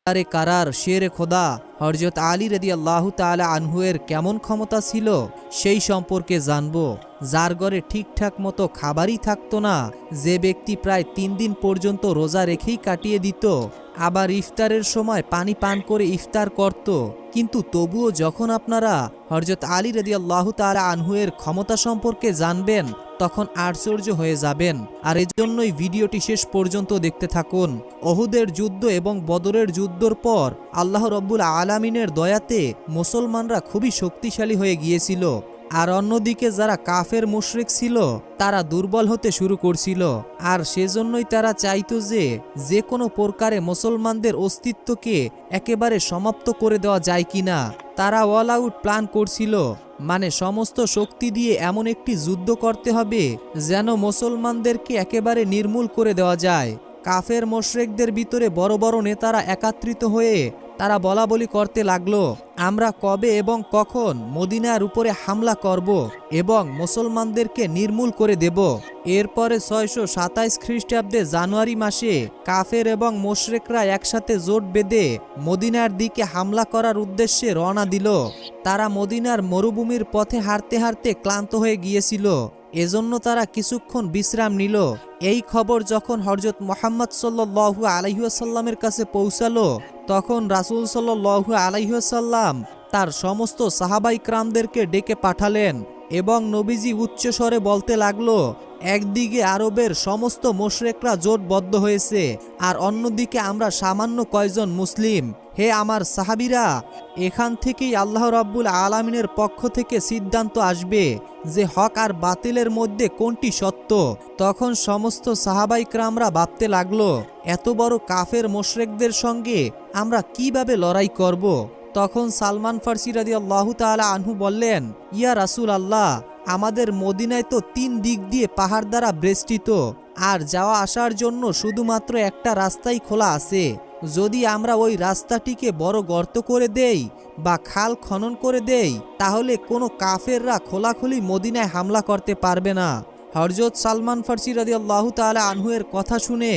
আরে কারার শেরে খোদা হযরত আলী রাদিয়াল্লাহু তাআলা আনহুয়ের কেমন ক্ষমতা ছিল সেই সম্পর্কে জানব। যার ঘরে ঠিকঠাক মতো খাবারই থাকতো না, যে ব্যক্তি প্রায় ৩ দিন পর্যন্ত রোজা রেখেই কাটিয়ে দিত, আবার ইফতারের সময় পানি পান করে ইফতার করত। কিন্তু তবুও যখন আপনারা হযরত আলী রাদিয়াল্লাহু তাআলা আনহুয়ের ক্ষমতা সম্পর্কে জানবেন তখন আশ্চর্য হয়ে যাবেন। আর এজন্যই ভিডিওটি শেষ পর্যন্ত দেখতে থাকুন। উহুদের যুদ্ধ এবং বদরের যুদ্ধর পর আল্লাহ রব্বুল আলামিনের দয়াতে মুসলমানরা খুবই শক্তিশালী হয়ে গিয়েছিল, আর অন্যদিকে যারা কাফের মুশরিক ছিল তারা দুর্বল হতে শুরু করছিল। আর সেজন্যই তারা চাইতো যে কোনো প্রকারে মুসলমানদের অস্তিত্বকে একেবারে সমাপ্ত করে দেওয়া যায় কিনা। তারা অল আউট প্ল্যান করছিল, মানে সমস্ত শক্তি দিয়ে এমন একটি যুদ্ধ করতে হবে যেন মুসলমানদেরকে একেবারে নির্মূল করে দেওয়া যায়। কাফের মুশরিকদের ভিতরে বড় বড় নেতারা একত্রিত হয়ে তারা বলাবলি করতে লাগলো, আমরা কবে এবং কখন মদিনার উপরে হামলা করব এবং মুসলমানদেরকে নির্মূল করে দেব। এরপরে ৬২৭ খ্রিস্টাব্দে জানুয়ারি মাসে কাফের এবং মুশরিকরা একসাথে জোট বেঁধে মদিনার দিকে হামলা করার উদ্দেশ্যে রওনা দিল। তারা মদিনার মরুভূমির পথে হাঁটতে হাঁটতে ক্লান্ত হয়ে গিয়েছিল, এজন্য তারা কিছুক্ষণ বিশ্রাম নিল। এই খবর যখন হযরত মুহাম্মদ সাল্লাল্লাহু আলাইহি ওয়াসাল্লামের কাছে পৌঁছালো তখন রাসূল সাল্লাল্লাহু আলাইহি ওয়াসাল্লাম তার সমস্ত সাহাবায়ে কিরামদেরকে ডেকে পাঠালেন এবং নবীজি উচ্চস্বরে বলতে লাগলো, একদিকে আরবের সমস্ত মুশরিকরা জোটবদ্ধ হয়েছে আর অন্যদিকে আমরা সামান্য কয়জন মুসলিম। হে আমার সাহাবীরা, এখান থেকেই আল্লাহ রাব্বুল আলামিনের পক্ষ থেকে সিদ্ধান্ত আসবে যে হক আর বাতিলের মধ্যে কোনটি সত্য। তখন সমস্ত সাহাবায়ে কিরামরা ভাবতে লাগলো, এত বড় কাফের মুশরিকদের সঙ্গে আমরা কিভাবে লড়াই করব। তখন সালমান ফারসি রাদিয়াল্লাহু তাআলা আনহু বললেন, ইয়া রাসূলুল্লাহ, আমাদের মদিনায় তো ৩ দিক দিয়ে পাহাড় দ্বারা বেষ্টিত, আর যাওয়া আসার জন্য শুধুমাত্র একটা রাস্তাই খোলা আছে। যদি আমরা ওই রাস্তাটিকে বড় গর্ত করে দেই বা খাল খনন করে দেই তাহলে কোনো কাফেররা খোলাখুলি মদিনায় হামলা করতে পারবে না। হযরত সালমান ফারসি রাদিয়াল্লাহু তাআলা আনহুয়ের কথা শুনে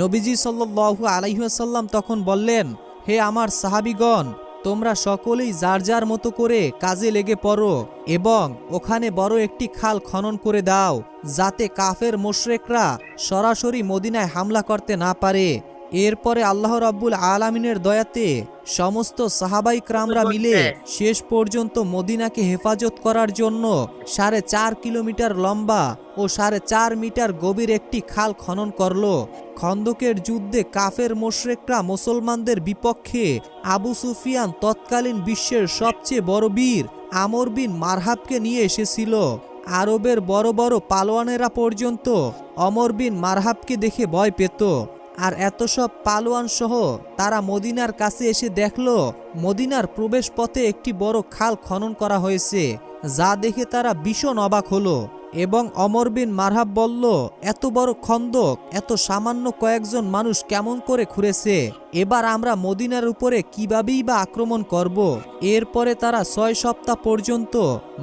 নবীজি সাল্লাল্লাহু আলাইহি ওয়াসাল্লাম তখন বললেন, হে আমার সাহাবীগণ, তোমরা সকলেই যার যার মতো করে কাজে লেগে পড়ো এবং ওখানে বড় একটি খাল খনন করে দাও, যাতে কাফের মুশরিকরা সরাসরি মদিনায় হামলা করতে না পারে। এরপরে আল্লাহ রাব্বুল আলামিনের দয়াতে সমস্ত সাহাবায়ে কিরামরা মিলে শেষ পর্যন্ত মদিনাকে হেফাজত করার জন্য ৪.৫ কিলোমিটার লম্বা ও ৪.৫ মিটার গভীর একটি খাল খনন করল। খন্দকের যুদ্ধে কাফের মুশরিকরা মুসলমানদের বিপক্ষে আবু সুফিয়ান তৎকালীন বিশ্বের সবচেয়ে বড় বীর আমর বিন মারহাবকে নিয়ে এসেছিল। আরবের বড় বড় পালোয়ানেরা পর্যন্ত আমর বিন মারহাবকে দেখে ভয় পেত। আর এত সব পালোয়ান সহ তারা মদিনার কাছে এসে দেখলো মদিনার প্রবেশ পথে একটি বড় খাল খনন করা হয়েছে, যা দেখে তারা ভীষণ অবাক হলো এবং আমর বিন মারহাব বলল, এত বড় খন্দক এত সামান্য কয়েকজন মানুষ কেমন করে খুঁড়েছে, এবার আমরা মদিনার উপরে কিভাবেই বা আক্রমণ করব। এরপরে তারা ৬ সপ্তাহ পর্যন্ত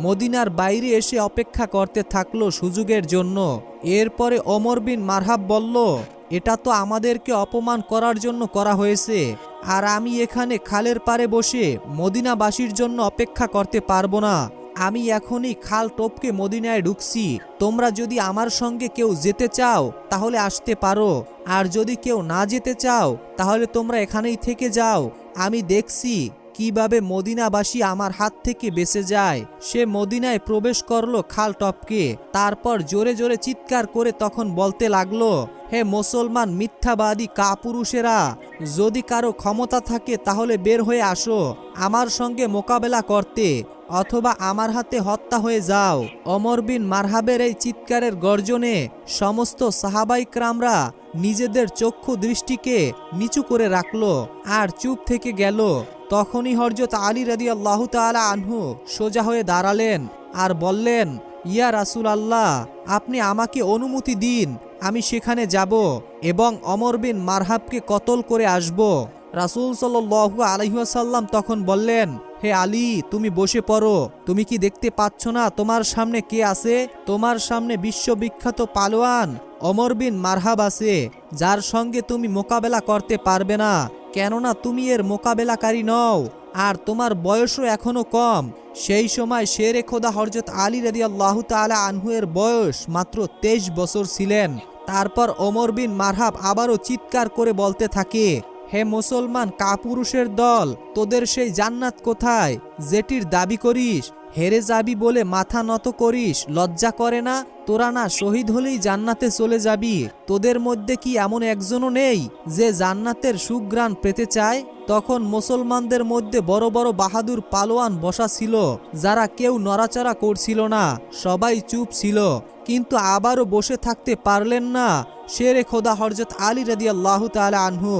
মদিনার বাইরে এসে অপেক্ষা করতে থাকলো সুযোগের জন্য। এরপরে আমর বিন মারহাব বলল, এটা তো আমাদেরকে অপমান করার জন্য করা হয়েছে, আর আমি এখানে খালের পাড়ে বসে মদিনাবাসীর জন্য অপেক্ষা করতে পারবো না। আমি এখনই খাল টপকে মদিনায় ঢুকছি। তোমরা যদি আমার সঙ্গে কেউ যেতে চাও তাহলে আসতে পারো, আর যদি কেউ না যেতে চাও তাহলে তোমরা এখানেই থেকে যাও। আমি দেখছি কিভাবে মদিনাবাসী আমার হাত থেকে বেঁচে যায়। সে মদিনায় প্রবেশ করলো খাল টপকে, তারপর জোরে জোরে চিৎকার করে তখন বলতে লাগলো, হে মুসলমান মিথ্যাবাদী কাপুরুষেরা, যদি কারো ক্ষমতা থাকে তাহলে বের হয়ে আসো আমার সঙ্গে মোকাবেলা করতে, অথবা আমার হাতে হত্যা হয়ে যাও। আমর বিন মারহাবের এই চিৎকারের গর্জনে সমস্ত সাহাবায়ে কিরামরা নিজেদের চক্ষু দৃষ্টিকে নিচু করে রাখলো আর চুপ থেকে গেল। তখনই হযরত আলী রাদিয়াল্লাহু তাআলা আনহু সোজা হয়ে দাঁড়ালেন আর বললেন, ইয়া রাসূলুল্লাহ, আপনি আমাকে অনুমতি দিন, আমি সেখানে যাব এবং আমর বিন মারহাবকে কতল করে আসব। রাসূল সাল্লাল্লাহু আলাইহি ওয়াসাল্লাম তখন বললেন, হে আলী, তুমি বসে পড়ো। তুমি কি দেখতে পাচ্ছ না তোমার সামনে কে আছে? তোমার সামনে বিশ্ববিখ্যাত পালোয়ান আমর বিন মারহাব আছে, যার সঙ্গে তুমি মোকাবেলা করতে পারবে না। কেননা তুমি এর মোকাবেলাকারী নও আর তোমার বয়সও এখনো কম। সেই সময় শেরে খোদা হযরত আলী রাদিয়াল্লাহু তাআলা আনহু এর বয়স মাত্র 23 বছর ছিলেন। তারপর ওমর বিন মারহাব আবারও চিৎকার করে বলতে থাকে, হে মুসলমান কাপুরুষের দল, তোদের সেই জান্নাত কোথায় যেটির দাবি করিস? হেরে যাবি বলে মাথা নত করিস, লজ্জা করে না? তোরা না শহীদ হলেই জান্নাতে চলে যাবি? তোদের মধ্যে কি এমন একজনও নেই যে জান্নাতের সুঘ্রাণ পেতে চায়? তখন মুসলমানদের মধ্যে বড় বড় বাহাদুর পালোয়ান বসা ছিল, যারা কেউ নড়াচড়া করছিল না, সবাই চুপ ছিল। কিন্তু আবারও বসে থাকতে পারলেন না শেরে খোদা হযরত আলী রাদিয়াল্লাহু তাআলা আনহু।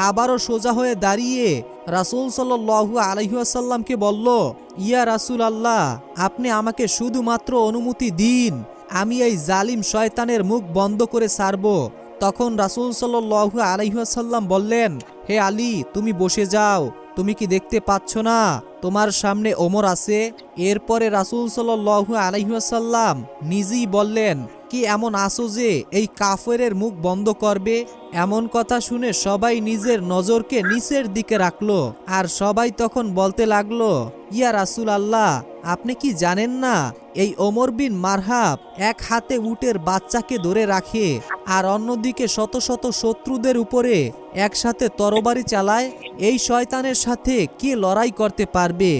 আবারও সোজা হয়ে দাঁড়িয়ে রাসূল সাল্লাল্লাহু আলাইহি ওয়াসাল্লামকে বলল, ইয়া রাসূল আল্লাহ, আপনি আমাকে শুধুমাত্র অনুমতি দিন, আমি এই জালিম শয়তানের মুখ বন্ধ করে ছাড়ব। তখন রাসূল সাল্লাল্লাহু আলাইহি ওয়াসাল্লাম বললেন, হে আলী, তুমি বসে যাও, তুমি কি দেখতে পাচ্ছ না তোমার সামনে ওমর আছে? এরপরে রাসূল সাল্লাল্লাহু আলাইহি ওয়াসাল্লাম নিজেই বললেন, কি এমন আসো যে এই কাফেরের মুখ বন্ধ করবে? এমন কথা শুনে সবাই নিজের নজরকে নিচের দিকে রাখলো আর সবাই তখন বলতে লাগলো, ইয়া রাসূল আল্লাহ, আপনি কি জানেন না এই ওমর বিন মারহাব এক হাতে উটের বাচ্চাকে ধরে রাখে আর অন্যদিকে শত শত শত্রুদের উপরে একসাথে তরবারি চালায়? এই শয়তানের সাথে কে লড়াই করতে পারবে?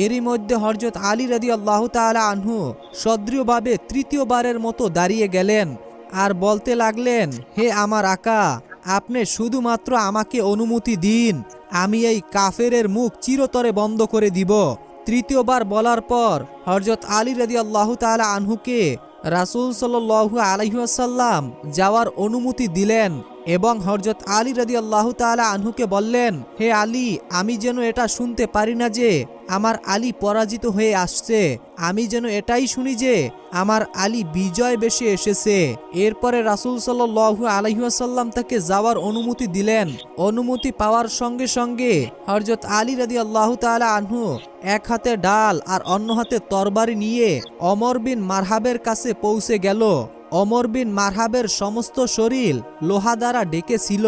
এরই মধ্যে হযরত আলী রাদিয়াল্লাহু তাআলা আনহু সদৃঢ়ভাবে তৃতীয়বারের মতো দাঁড়িয়ে গেলেন আর বলতে লাগলেন, হে আমার আকা, আপনি শুধুমাত্র আমাকে অনুমতি দিন, আমি এই কাফেরের মুখ চিরতরে বন্ধ করে দিব। তৃতীয়বার বলার পর হযরত আলী রাদিয়াল্লাহু তাআলা আনহুকে রাসূল সাল্লাল্লাহু আলাইহি ওয়াসাল্লাম যাওয়ার অনুমতি দিলেন এবং হযরত আলী রাদিয়াল্লাহু তাআলা আনহুকে বললেন, হে আলী, আমি যেন এটা শুনতে পারি না যে আমার আলী পরাজিত হয়ে আসছে, আমি যেন এটাই শুনি যে আমার আলী বিজয় বেশে এসেছে। এরপরে রাসূল সাল্লাল্লাহু আলাইহি ওয়াসাল্লাম তাকে যাওয়ার অনুমতি দিলেন। অনুমতি পাওয়ার সঙ্গে সঙ্গে হযরত আলী রাদিয়াল্লাহু তাআলা আনহু এক হাতে ডাল আর অন্য হাতে তরবারি নিয়ে ওমর বিন মারহাবের কাছে পৌঁছে গেল। ওমর বিন মারহাবের সমস্ত শরীর লোহা দ্বারা ঢেকে ছিল,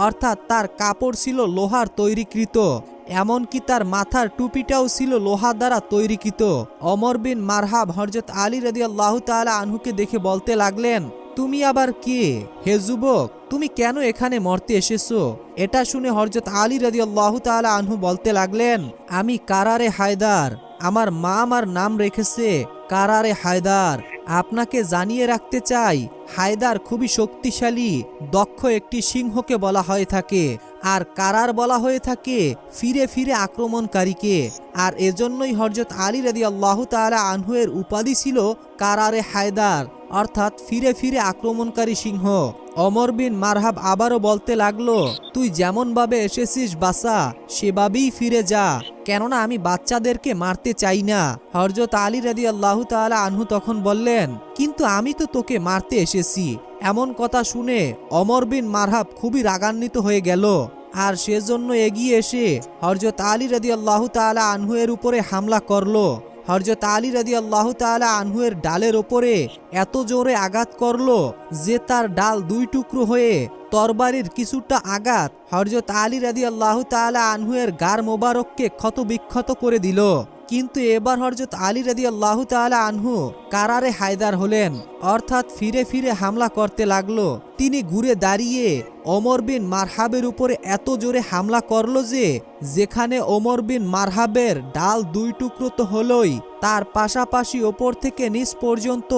অর্থাৎ তার কাপড় ছিল লোহার তৈরিকৃত, এমনকি তার মাথার টুপিটাও ছিল লোহা দ্বারা তৈরিকৃত। ওমর বিন মারহাব হযরত আলী রাদিয়াল্লাহু তাআলা আনহুকে দেখে বলতে লাগলেন, তুমি আবার কে? হে যুবক, তুমি কেন এখানে মরতে এসেছো? এটা শুনে হযরত আলী রাদিয়াল্লাহু তাআলা আনহু বলতে লাগলেন, আমি কারারে হায়দার, আমার মা আমার নাম রেখেছে কারারে হায়দার। আপনাকে জানিয়ে রাখতে চাই, হায়দার খুবই শক্তিশালী দক্ষ একটি সিংহকে বলা হয়ে থাকে, আর কারার বলা হয়ে থাকে ফিরে ফিরে আক্রমণকারীকে। আর এজন্যই হযরত আলী রাদিয়াল্লাহু তাআলা আনহু এর উপাধি ছিল কারারে হায়দার, অর্থাৎ ফিরে ফিরে আক্রমণকারী সিংহ। ওমর বিন মারহাব আবারও বলতে লাগলো, তুই যেমন ভাবে এসেছিস বাসা, সেভাবেই ফিরে যা, কেননা আমি বাচ্চাদেরকে মারতে চাই না। হযরত আলী রাদিয়াল্লাহু তাআলা আনহু তখন বললেন, কিন্তু আমি তো তোকে মারতে এসেছি। এমন কথা শুনে ওমর বিন মারহাব খুবই রাগান্বিত হয়ে গেল আর সেজন্য এগিয়ে এসে হযরত আলী রাদিয়াল্লাহু তাআলা আনহু এর উপরে হামলা করলো। হযরত আলী রাদিয়াল্লাহু তাআলা আনহু এর ডালের ওপরে এত জোরে আঘাত করলো যে তার ডাল দুই টুকরো হয়ে তরবারির কিছুটা আঘাত হযরত আলী রাদিয়াল্লাহু তাআলা আনহু এর গার মোবারককে ক্ষতবিক্ষত করে দিল। কিন্তু এবার হযরত আলী রাদিয়াল্লাহু তাআলা আনহু কারারে হায়দার হলেন, অর্থাৎ ফিরে ফিরে হামলা করতে লাগলো। তিনি ঘুরে দাঁড়িয়ে ওমর বিন মারহাবের উপরে এত জোরে হামলা করলো যে যেখানে ওমর বিন মারহাবের ডাল দুই টুকরো তো হলোই, তার পাশাপাশি ওপর থেকে নিচ পর্যন্ত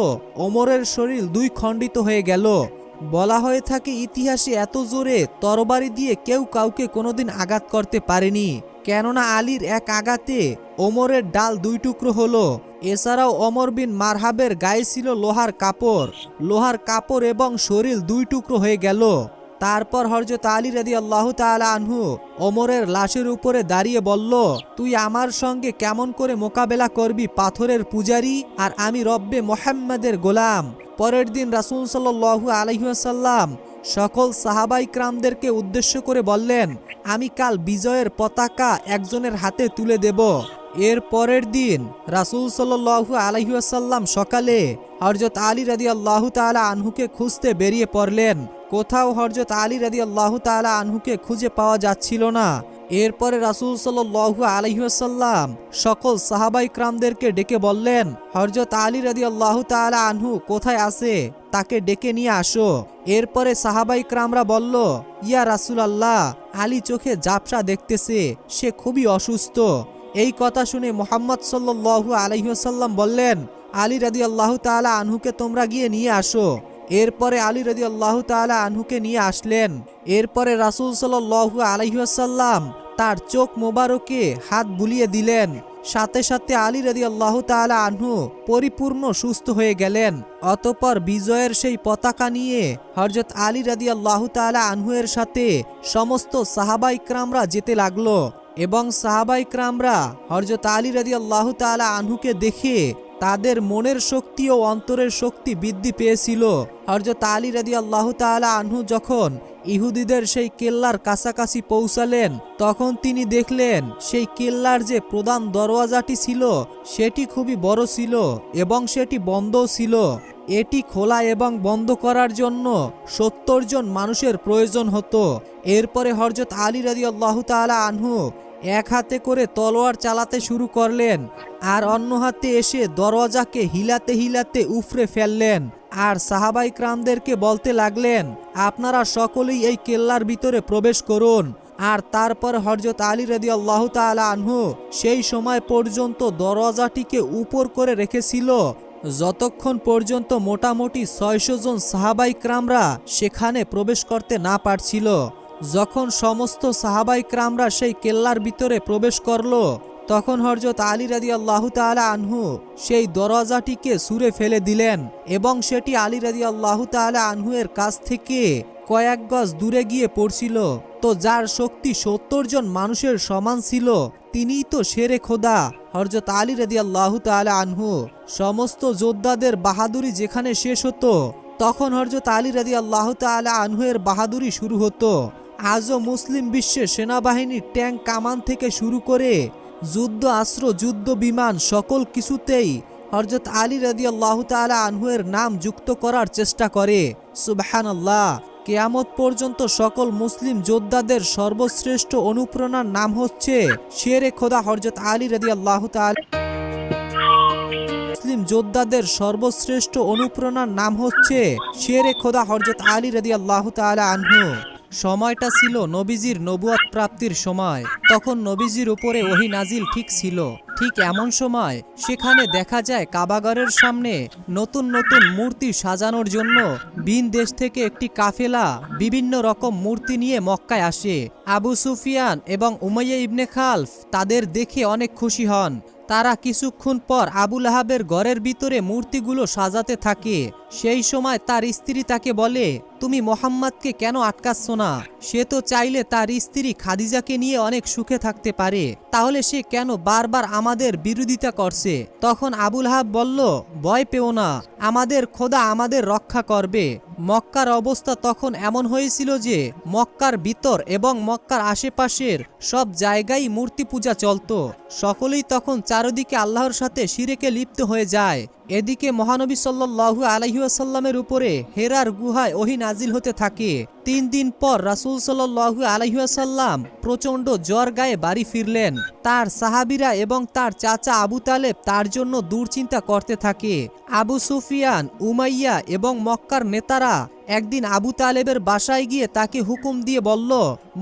ওমরের শরীর দুই খণ্ডিত হয়ে গেল। বলা হয়ে থাকে ইতিহাসে এত জোরে তরবারি দিয়ে কেউ কাউকে কোনোদিন আঘাত করতে পারেনি, কেননা আলীর এক আঘাতে ওমরের ডাল দুই টুকরো হলো। এছাড়াও ওমর বিন মারহাবের গায়ে ছিল লোহার কাপড় এবং শরীর দুই টুকরো হয়ে গেল। তারপর হযরত আলী রাদিয়াল্লাহু তাআলা আনহু ওমরের লাশের উপরে দাঁড়িয়ে বলল, তুই আমার সঙ্গে কেমন করে মোকাবেলা করবি পাথরের পূজারী, আর আমি রব্বে মুহাম্মাদের গোলাম। পরের দিন রাসূল সাল্লাল্লাহু আলাইহি ওয়াসাল্লাম সকল সাহাবায়ে কিরামদেরকে উদ্দেশ্য করে বললেন, আমি কাল বিজয়ের পতাকা একজনের হাতে তুলে দেব। এর পরের দিন রাসূল সাল্লাল্লাহু আলাইহি ওয়াসাল্লাম সকালে হযরত আলী রাদিয়াল্লাহু তাআলা আনহুকে খুঁজতে বেরিয়ে পড়লেন। কোথাও হযরত আলী রাদিয়াল্লাহু তাআলা আনহুকে খুঁজে পাওয়া যাচ্ছিল না। এরপরে রাসূল সাল্লাল্লাহু আলাইহি ওয়াসাল্লাম সকল সাহাবাই কিরামদেরকে ডেকে বললেন, হযরত আলী রাদিয়াল্লাহু তাআলা আনহু কোথায় আছে, তাকে ডেকে নিয়ে আসো। এরপরে সাহাবাই কিরামরা বলল, ইয়া রাসূলুল্লাহ, আলী চোখে ঝাপসা দেখতেছে, সে খুবই অসুস্থ। এই কথা শুনে মুহাম্মদ সাল্লাল্লাহু আলাইহি ওয়াসাল্লাম বললেন, আলী রাদিয়াল্লাহু তাআলা আনহুকে তোমরা গিয়ে নিয়ে আসো। এরপরে আলী রাদিয়াল্লাহু তাআলা আনহুকে নিয়ে আসলেন। এরপরে রাসূল সাল্লাল্লাহু আলাইহি ওয়াসাল্লাম তার চোখ মোবারকে হাত বুলিয়ে দিলেন। সাথে সাথে আলী রাদিয়াল্লাহু তাআলা আনহু পরিপূর্ণ সুস্থ হয়ে গেলেন। অতঃপর বিজয়ের সেই পতাকা নিয়ে হযরত আলী রাদিয়াল্লাহু তাআলা আনহু এর সাথে সমস্ত সাহাবায়ে কিরামরা যেতে লাগলো এবং সাহাবায়ে কিরামরা হযরত আলী রাদিয়াল্লাহু তাআলা আনহুকে দেখে তাদের মনের শক্তি ও অন্তরের শক্তি বৃদ্ধি পেয়েছিল। হযরত আলী রাদিয়াল্লাহু তাআলা আনহু যখন ইহুদিদের সেই কেল্লার কাছাকাছি পৌঁছালেন, তখন তিনি দেখলেন সেই কেল্লার যে প্রধান দরওয়াজাটি ছিল সেটি খুবই বড় ছিল এবং সেটি বন্ধও ছিল। এটি খোলা এবং বন্ধ করার জন্য ৭০ জন মানুষের প্রয়োজন হতো। এরপরে হযরত আলী রাদিয়াল্লাহু তাআলা আনহু এক হাতে করে তলোয়ার চালাতে শুরু করলেন আর অন্য হাতে এসে দরওয়াজাকে হিলাতে হিলাতে উফরে ফেললেন আর সাহাবায়ে কিরামদেরকে বলতে লাগলেন, আপনারা সকলেই এই কেল্লার ভিতরে প্রবেশ করুন। আর তারপর হযরত আলী রাদিয়াল্লাহু তাআলা আনহু সেই সময় পর্যন্ত দরওয়াজাটিকে উপর করে রেখেছিল যতক্ষণ পর্যন্ত মোটামুটি ৬০০ জন সাহাবায়ে কিরামরা সেখানে প্রবেশ করতে না পারছিল। যখন সমস্ত সাহাবায়ে কিরামরা সেই কেল্লার ভিতরে প্রবেশ করলো, তখন হযরত আলী রাদিয়াল্লাহু তাআলা আনহু সেই দরওয়াজাটিকে ছুঁড়ে ফেলে দিলেন এবং সেটি আলী রাদিয়াল্লাহু তাআলা আনহু এর কাছ থেকে কয়েক গজ দূরে গিয়ে পড়ছিল। তো যার শক্তি ৭০ জন মানুষের সমান ছিল, তিনিই তো শেরে খোদা হযরত আলী রাদিয়াল্লাহু তাআলা আনহু। সমস্ত যোদ্ধাদের বাহাদুরি যেখানে শেষ হতো, তখন হযরত আলী রাদিয়াল্লাহু তাআলা আনহু এর বাহাদুরি শুরু হতো। আজও মুসলিম বিশ্বের সেনাবাহিনীর ট্যাঙ্ক কামান থেকে শুরু করে যুদ্ধ অস্ত্র, যুদ্ধ বিমান সকল কিছুতেই হযরত আলী রাদিয়াল্লাহু তাআলা আনহু এর নাম যুক্ত করার চেষ্টা করে। সুবহানাল্লাহ। কিয়ামত পর্যন্ত সকল মুসলিম যোদ্ধাদের সর্বশ্রেষ্ঠ অনুপ্রেরণার নাম হচ্ছে শেরে খোদা হযরত আলী রাদিয়াল্লাহু তাআলা। মুসলিম যোদ্ধাদের সর্বশ্রেষ্ঠ অনুপ্রেরণার নাম হচ্ছে শেরে খোদা হযরত আলী রাদিয়াল্লাহু তাআলা আনহু। সময়টা ছিল নবীজির নবুয়ত প্রাপ্তির সময়। তখন নবীজির উপরে ওহী নাজিল ঠিক ছিল। ঠিক এমন সময় সেখানে দেখা যায় কাবাগরের সামনে নতুন নতুন মূর্তি সাজানোর জন্য ভিন দেশ থেকে একটি কাফেলা বিভিন্ন রকম মূর্তি নিয়ে মক্কায় আসে। আবু সুফিয়ান এবং উমাইয়া ইবনে খালফ তাদের দেখে অনেক খুশি হন। তারা কিছুক্ষণ পর আবুল আহাবের ঘরের ভিতরে মূর্তিগুলো সাজাতে থাকে। সেই সময় তার স্ত্রী তাকে বলে, তুমি মোহাম্মদকে কেন আটকাচ্ছ না? সে তো চাইলে তার স্ত্রী খাদিজাকে নিয়ে অনেক সুখে থাকতে পারে, তাহলে সে কেন বারবার আমাদের বিরোধিতা করছে? তখন আবুল আহাব বলল, ভয় পেও না, আমাদের খোদা আমাদের রক্ষা করবে। মক্কার অবস্থা তখন এমন হয়েছিল যে মক্কার ভিতর এবং মক্কার আশেপাশের সব জায়গায় মূর্তি পূজা চলত। সকলেই তখন চারিদিকে আল্লাহর সাথে শিরকে লিপ্ত হয়ে যায়। এদিকে মহানবী সাল্লাল্লাহু আলাইহি ওয়াসাল্লামের উপরে হেরার গুহায় ওহী নাজিল হতে থাকে। ৩ দিন পর রাসূল সাল্লাল্লাহু আলাইহি ওয়াসাল্লাম প্রচণ্ড জ্বর গায়ে বাড়ি ফিরলেন। তার সাহাবীরা এবং তার চাচা আবু তালেব তার জন্য দুশ্চিন্তা করতে থাকে। আবু সুফিয়ান, উমাইয়া এবং মক্কার নেতারা একদিন আবু তালেবের বাসায় গিয়ে তাকে হুকুম দিয়ে বলল,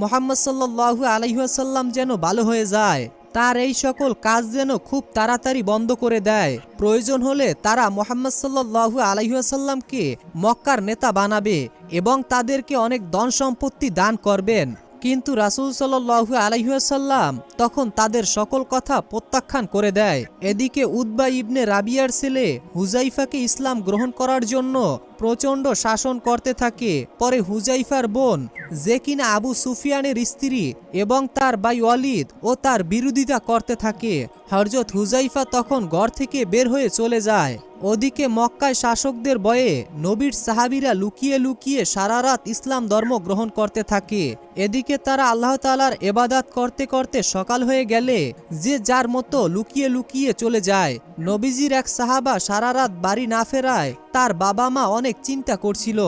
মুহাম্মদ সাল্লাল্লাহু আলাইহি ওয়াসাল্লাম যেন ভালো হয়ে যায়, তার এই সকল কাজ যেন খুব তাড়াতাড়ি বন্ধ করে দেয়। প্রয়োজন হলে তারা মুহাম্মদ সাল্লাল্লাহু আলাইহি ওয়াসাল্লামকে মক্কার নেতা বানাবে এবং তাদেরকে অনেক ধন সম্পত্তি দান করবেন। কিন্তু রাসূল সাল্লাল্লাহু আলাইহি ওয়াসাল্লাম তখন তাদের সকল কথা প্রত্যাখ্যান করে দেয়। এদিকে উতবা ইবনে রাবিয়ার ছেলে হুজাইফাকে ইসলাম গ্রহণ করার জন্য প্রচণ্ড শাসন করতে থাকে। পরে হুজাইফার বোন, যে কিনা আবু সুফিয়ানের স্ত্রী, এবং তার ভাই ওয়ালিদ ও তার বিরোধিতা করতে থাকে। হযরত হুজাইফা তখন ঘর থেকে বের হয়ে চলে যায়। ওদিকে মক্কায় শাসকদের ভয়ে নবীর সাহাবীরা লুকিয়ে লুকিয়ে সারা রাত ইসলাম ধর্ম গ্রহণ করতে থাকে। এদিকে তারা আল্লাহ তাআলার ইবাদত করতে করতে সকাল হয়ে গেলে যে যার মতো লুকিয়ে লুকিয়ে চলে যায়। নবীজির এক সাহাবা সারা রাত বাড়ি না ফেরায় তার বাবা মা অনেক অনেক চিন্তা করছিল।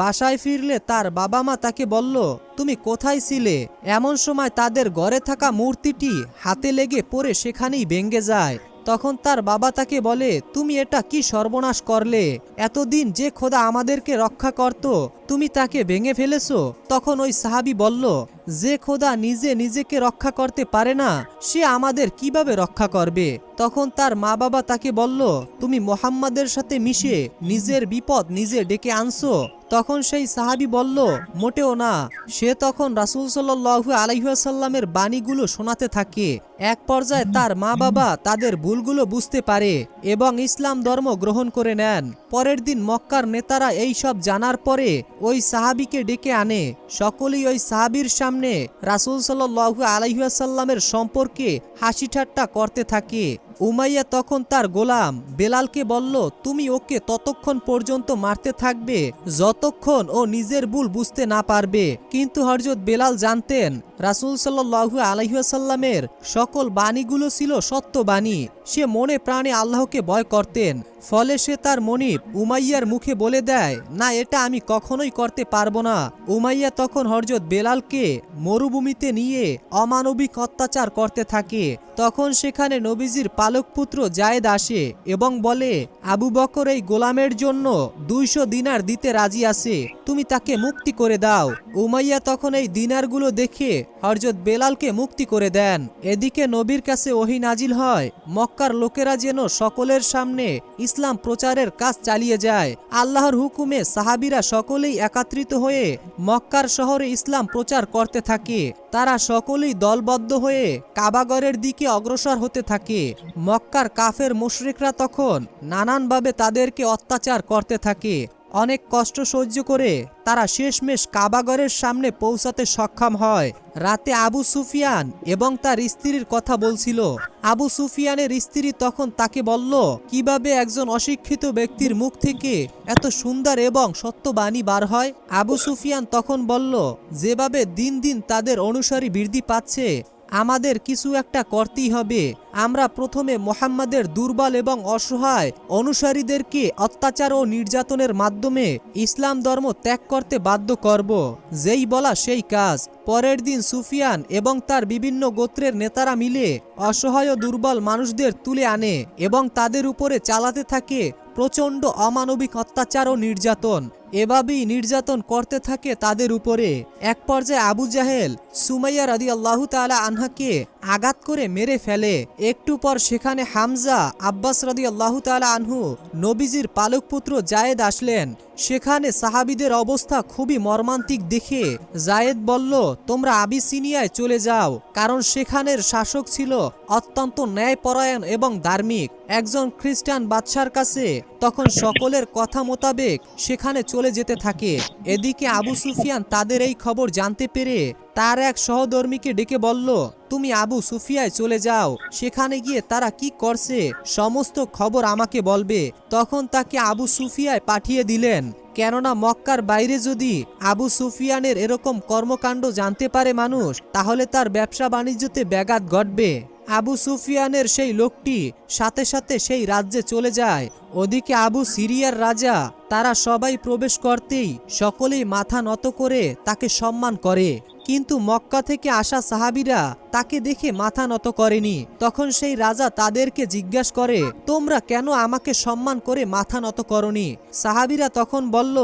বাসায় ফিরলে তার বাবা মা তাকে বলল, তুমি কোথায় ছিলে? এমন সময় তাদের ঘরে থাকা মূর্তিটি হাতে লেগে পড়ে সেখানেই ভেঙে যায়। তখন তার বাবা তাকে বলে, তুমি এটা কি সর্বনাশ করলে? এতদিন যে খোদা আমাদেরকে রক্ষা করত, তুমি তাকে ভেঙে ফেলেছো। তখন ওই সাহাবী বলল, যে খোদা নিজে নিজেকে রক্ষা করতে পারে না, সে আমাদের কিভাবে রক্ষা করবে? তখন তার মা বাবা তাকে বলল, তুমি মুহাম্মাদের সাথে মিশে নিজের বিপদ নিজে ডেকে আনছো। তখন সেই সাহাবী বলল, মোটেও না। সে তখন রাসূল সাল্লাল্লাহু আলাইহি ওয়াসাল্লামের বাণীগুলো শোনাতে থাকে। এক পর্যায়ে তার মা বাবা তাদের ভুলগুলো বুঝতে পারে এবং ইসলাম ধর্ম গ্রহণ করে নেন। পরের দিন মক্কার নেতারা এই সব জানার পরে ওই সাহাবীকে ডেকে আনে। সকলেই ওই সাহাবীর সামনে রাসূল সাল্লাল্লাহু আলাইহি ওয়াসাল্লামের সম্পর্কে হাসি ঠাট্টা করতে থাকে। উমাইয়া তখন তার গোলাম বেলালকে বলল, তুমি ওকে ততক্ষণ পর্যন্ত মারতে থাকবে যতক্ষণ ও নিজের ভুল বুঝতে না পারবে। কিন্তু হযরত বেলাল জানতেন রাসূল সাল্লাল্লাহু আলাইহি ওয়াসাল্লামের সকল বাণীগুলো ছিল সত্য বাণী। সে মনে প্রাণে আল্লাহকে ভয় করতেন। ফলে সে তার মনিব উমাইয়ার মুখে বলে দেয়, না, এটা আমি কখনোই করতে পারবো না। উমাইয়া তখন হযরত বেলালকে মরুভূমিতে নিয়ে অমানবিক অত্যাচার করতে থাকে। তখন সেখানে নবীজির পালক পুত্র জায়েদ আসে এবং বলে, আবু বকর এই গোলামের জন্য 200 দিনার দিতে রাজি আছে, তুমি তাকে মুক্তি করে দাও। উমাইয়া তখন এই দিনারগুলো দেখে হযরত বেলালকে মুক্তি করে দেন। এদিকে নবীর কাছে ওহী নাজিল হয়, মক্কার লোকেরা যেন সকলের সামনে ইসলাম প্রচারের কাজ চালিয়ে যায়। আল্লাহর হুকুমে সাহাবীরা সকলেই একত্রিত হয়ে মক্কার শহরে ইসলাম প্রচার করতে থাকে। তারা সকলেই দলবদ্ধ হয়ে কাবাগরের দিকে অগ্রসর হতে থাকে। মক্কার কাফের মুশরিকরা তখন নানানভাবে তাদেরকে অত্যাচার করতে থাকে। অনেক কষ্ট সহ্য করে তারা শেষমেশ কাবাগরের সামনে পৌঁছাতে সক্ষম হয়। রাতে আবু সুফিয়ান এবং তার স্ত্রীর কথা বলছিল। আবু সুফিয়ানের স্ত্রী তখন তাকে বলল, কিভাবে একজন অশিক্ষিত ব্যক্তির মুখ থেকে এত সুন্দর এবং সত্য বাণী বার হয়? আবু সুফিয়ান তখন বলল, যেভাবে দিন দিন তাদের অনুসারী বৃদ্ধি পাচ্ছে, আমাদের কিছু একটা করতেই হবে। আমরা প্রথমে মুহাম্মাদের দুর্বল এবং অসহায় অনুসারীদেরকে অত্যাচার ও নির্যাতনের মাধ্যমে ইসলাম ধর্ম ত্যাগ করতে বাধ্য করব। যেই বলা সেই কাজ। পরের দিন সুফিয়ান এবং তার বিভিন্ন গোত্রের নেতারা মিলে অসহায় ও দুর্বল মানুষদের তুলে আনে এবং তাদের উপরে চালাতে থাকে প্রচণ্ড অমানবিক অত্যাচার ও নির্যাতন। এভাবেই নির্যাতন করতে থাকে তাদের উপরে। এক পর্যায়ে আবু জাহেল সুমাইয়া রাদিয়াল্লাহু তাআলা আনহাকে আঘাত করে মেরে ফেলে। একটু পর সেখানে হামজা, আব্বাস রাদিয়াল্লাহু তাআলা আনহু, নবীজির পালক পুত্র জায়েদ আসলেন। সেখানে সাহাবীদের অবস্থা খুবই মর্মান্তিক দেখে জায়েদ বলল, তোমরা আবিসিনিয়ায় চলে যাও, কারণ সেখানের শাসক ছিল অত্যন্ত ন্যায়পরায়ণ এবং ধার্মিক একজন খ্রিস্টান বাদশার কাছে। তখন সকলের কথা মোতাবেক সেখানে চলে যেতে থাকে। এদিকে আবু সুফিয়ান তাদের এই খবর জানতে পেরে তার এক সহধর্মীকে ডেকে বলল, তুমি আবু সুফিয়ায় চলে যাও, সেখানে গিয়ে তারা কি করছে সমস্ত খবর আমাকে বলবে। তখন তাকে আবু সুফিয়ায় পাঠিয়ে দিলেন, কেননা মক্কার বাইরে যদি আবু সুফিয়ানের এরকম কর্মকাণ্ড জানতে পারে মানুষ, তাহলে তার ব্যবসা বাণিজ্যতে ব্যাঘাত ঘটবে। আবু সুফিয়ানের সেই লোকটি সাথে সাথে সেই রাজ্যে চলে যায়। ওদিকে আবু সিরিয়ার রাজা, তারা সবাই প্রবেশ করতেই সকলেই মাথা নত করে তাকে সম্মান করে। কিন্তু মক্কা থেকে আসা সাহাবীরা তাকে দেখে মাথা নত করেনি। তখন সেই রাজা তাদেরকে জিজ্ঞাসা করে, তোমরা কেন আমাকে সম্মান করে মাথা নত করনি? সাহাবীরা তখন বলল,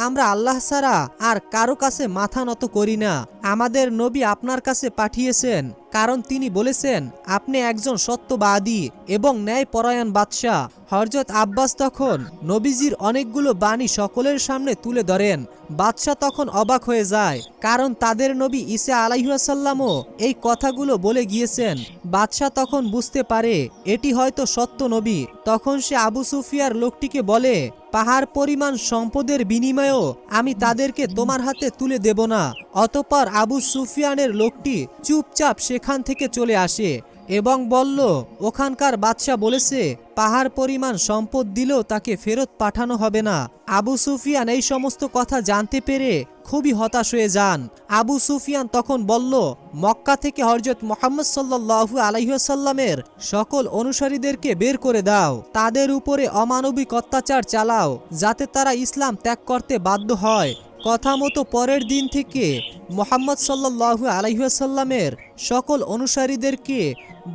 আমরা আল্লাহ ছাড়া আর কারো কাছে মাথা নত করি না। আমাদের নবী আপনার কাছে পাঠিয়েছেন, কারণ তিনি বলেছেন আপনি একজন সত্যবাদী এবং ন্যায়পরায়ণ বাদশাহ। হযরত আব্বাস তখন নবীজির অনেকগুলো বাণী সকলের সামনে তুলে ধরেন। বাদশাহ তখন অবাক হয়ে যায়, কারণ তাদের নবী ঈসা আলাইহিস সালামও এই কথাগুলো বলে গিয়েছেন। বাদশাহ তখন বুঝতে পারে এটি হয়তো সত্য নবী। তখন সে আবু সুফিয়ার লোকটিকে বলে, পাহাড় পরিমাণ সম্পদের বিনিময়েও আমি তাদেরকে তোমার হাতে তুলে দেব না। অতঃপর আবু সুফিয়ানের লোকটি চুপচাপ সেখান থেকে চলে আসে। এবং বলল, ওখানকার বাদশা বলেছে পাহাড় পরিমাণ সম্পদ দিলেও তাকে ফেরত পাঠানো হবে না। আবু সুফিয়ান এই সমস্ত কথা জানতে পেরে খুবই হতাশ হয়ে যান। আবু সুফিয়ান তখন বলল, মক্কা থেকে হযরত মুহাম্মদ সাল্লাল্লাহু আলাইহি ওয়াসাল্লামের সকল অনুসারীদেরকে বের করে দাও, তাদের উপরে অমানবিক অত্যাচার চালাও যাতে তারা ইসলাম ত্যাগ করতে বাধ্য হয়। কথা মতো পরের দিন থেকে মুহাম্মদ সাল্লাল্লাহু আলাইহি ওয়াসাল্লামের সকল অনুসারীদেরকে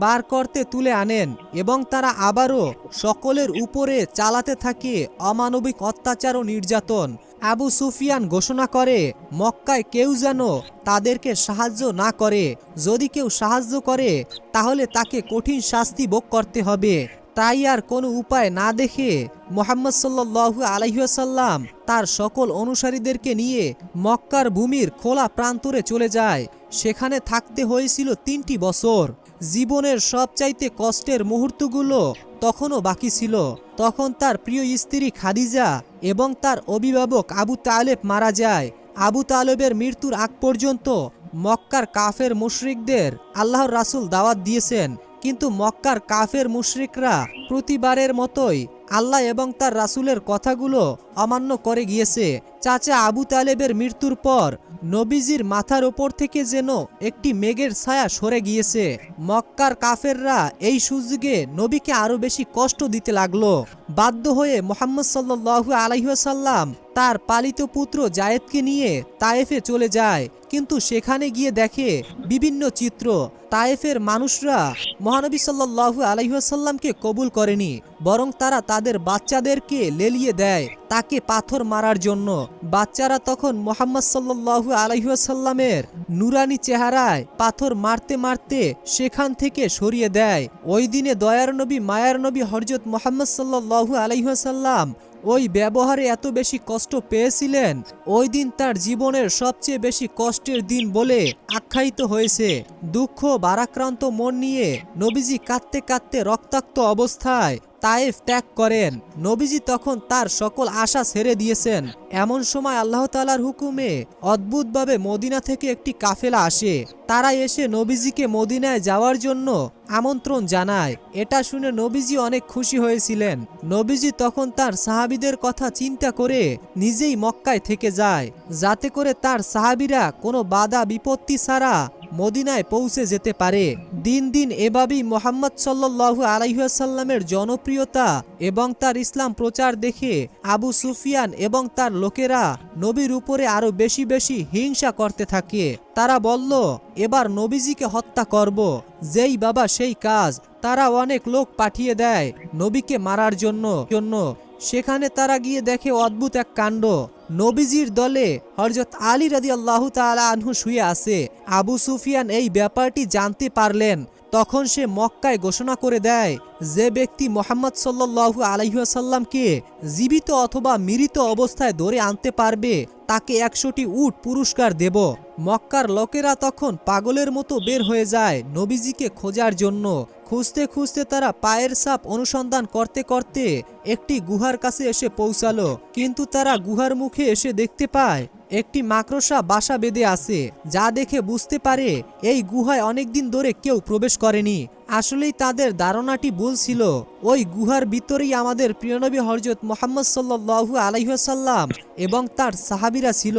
বার করতে তুলে আনেন এবং তারা আবারও সকলের উপরে চালাতে থাকে অমানবিক অত্যাচার ও নির্যাতন। আবু সুফিয়ান ঘোষণা করে, মক্কায় কেউ যেন তাদেরকে সাহায্য না করে, যদি কেউ সাহায্য করে তাহলে তাকে কঠিন শাস্তি ভোগ করতে হবে। তাই আর কোনো উপায় না দেখে মুহাম্মদ সাল্লাল্লাহু আলাইহি ওয়াসাল্লাম তার সকল অনুসারীদেরকে নিয়ে মক্কার ভূমির খোলা প্রান্তরে চলে যায়। সেখানে থাকতে হয়েছিল 3টি বছর। জীবনের সবচাইতে কষ্টের মুহূর্তগুলো তখনও বাকি ছিল। তখন তার প্রিয় স্ত্রী খাদিজা এবং তার অভিভাবক আবু তালেব মারা যায়। আবু তালেবের মৃত্যুর আগ পর্যন্ত মক্কার কাফের মুশরিকদের আল্লাহর রাসূল দাওয়াত দিয়েছেন, কিন্তু মক্কার কাফের মুশরিকরা প্রতিবারের মতোই আল্লাহ এবং তার রাসূলের কথাগুলো অমান্য করে গিয়েছে। চাচা আবু তালেবের মৃত্যুর পর নবীজির মাথার ওপর থেকে যেন একটি মেঘের ছায়া সরে গিয়েছে। মক্কার কাফেররা এই সুযোগে নবীকে আরো বেশি কষ্ট দিতে লাগলো। বাধ্য হয়ে মুহাম্মদ সাল্লাল্লাহু আলাইহি ওয়াসাল্লাম তার পালিত পুত্র জায়েদকে নিয়ে তায়েফে চলে যায়, কিন্তু সেখানে গিয়ে দেখে বিভিন্ন চিত্র। তায়েফের মানুষরা মহানবী সাল্লাল্লাহু আলাইহি ওয়াসাল্লামকে কবুল করেনি, বরং তারা তাদের বাচ্চাদেরকে লেলিয়ে দেয় তাকে পাথর মারার জন্য। বাচ্চারা তখন মুহাম্মদ সাল্লাল্লাহু আলাইহি ওয়াসাল্লামের নুরানি চেহারায় পাথর মারতে মারতে সেখান থেকে সরিয়ে দেয়। ওই দিনে দয়ার নবী মায়ার নবী হযরত মুহাম্মদ সাল্লাল্লাহু আলাইহি ওয়াসাল্লাম ওই ব্যবহারে এত বেশি কষ্ট পেয়েছিলেন, ওই দিন তার জীবনের সবচেয়ে বেশি কষ্টের দিন বলে আখ্যায়িত হয়েছে। দুঃখ ভারাক্রান্ত মন নিয়ে নবীজি কাঁদতে কাঁদতে রক্তাক্ত অবস্থায় তায়েফ ত্যাগ করেন। নবীজি তখন তার সকল আশা ছেড়ে দিয়েছেন। এমন সময় আল্লাহ তাআলার হুকুমে অদ্ভুতভাবে মদিনা থেকে একটি কাফেলা আসে। তারা এসে নবীজিকে মদিনায় যাওয়ার জন্য আমন্ত্রণ জানায়। এটা শুনে নবীজি অনেক খুশি হয়েছিলেন। নবীজি তখন তার সাহাবীদের কথা চিন্তা করে নিজেই মক্কায় থেকে যায়, যাতে করে তার সাহাবীরা কোনো বাধা বিপত্তি ছাড়া মদিনায় পৌঁছে যেতে পারে। দিন দিন এভাবেই মুহাম্মদ সাল্লাল্লাহু আলাইহি ওয়াসাল্লামের জনপ্রিয়তা এবং তার ইসলাম প্রচার দেখে আবু সুফিয়ান এবং তার লোকেরা নবীর উপরে আরো বেশি বেশি হিংসা করতে থাকে। তারা বলল, এবার নবীজিকে হত্যা করব। যেই বাবা সেই কাজ। তারা অনেক লোক পাঠিয়ে দেয় নবীকে মারার জন্য। সেখানে তারা গিয়ে দেখে অদ্ভুত এক কাণ্ড। নবীজির দলে হযরত আলী রাদিয়াল্লাহু তাআলা আনহু শুয়ে আছে। আবু সুফিয়ান এই ব্যাপারটি জানতে পারলেন। তখন সে মক্কায় ঘোষণা করে দেয়, যে ব্যক্তি মুহাম্মদ সাল্লাল্লাহু আলাইহি ওয়াসাল্লামকে জীবিত অথবা মৃত অবস্থায় ধরে আনতে পারবে তাকে 100টি উট পুরস্কার দেব। মক্কার লোকেরা তখন পাগলের মতো বের হয়ে যায় নবীজিকে খোঁজার জন্য। খুঁজতে খুঁজতে তারা পায়ের ছাপ অনুসন্ধান করতে করতে একটি গুহার কাছে এসে পৌঁছালো, কিন্তু তারা গুহার মুখে এসে দেখতে পায় একটি মাকড়সা বাসা বেঁধে আছে, যা দেখে বুঝতে পারে এই গুহায় অনেকদিন ধরে কেউ প্রবেশ করেনি। আসলেই তাদের ধারণাটি ভুল ছিল। ওই গুহার ভিতরেই আমাদের প্রিয়নবী হযরত মুহাম্মদ সাল্লাল্লাহু আলাইহি ওয়াসাল্লাম এবং তার সাহাবীরা ছিল।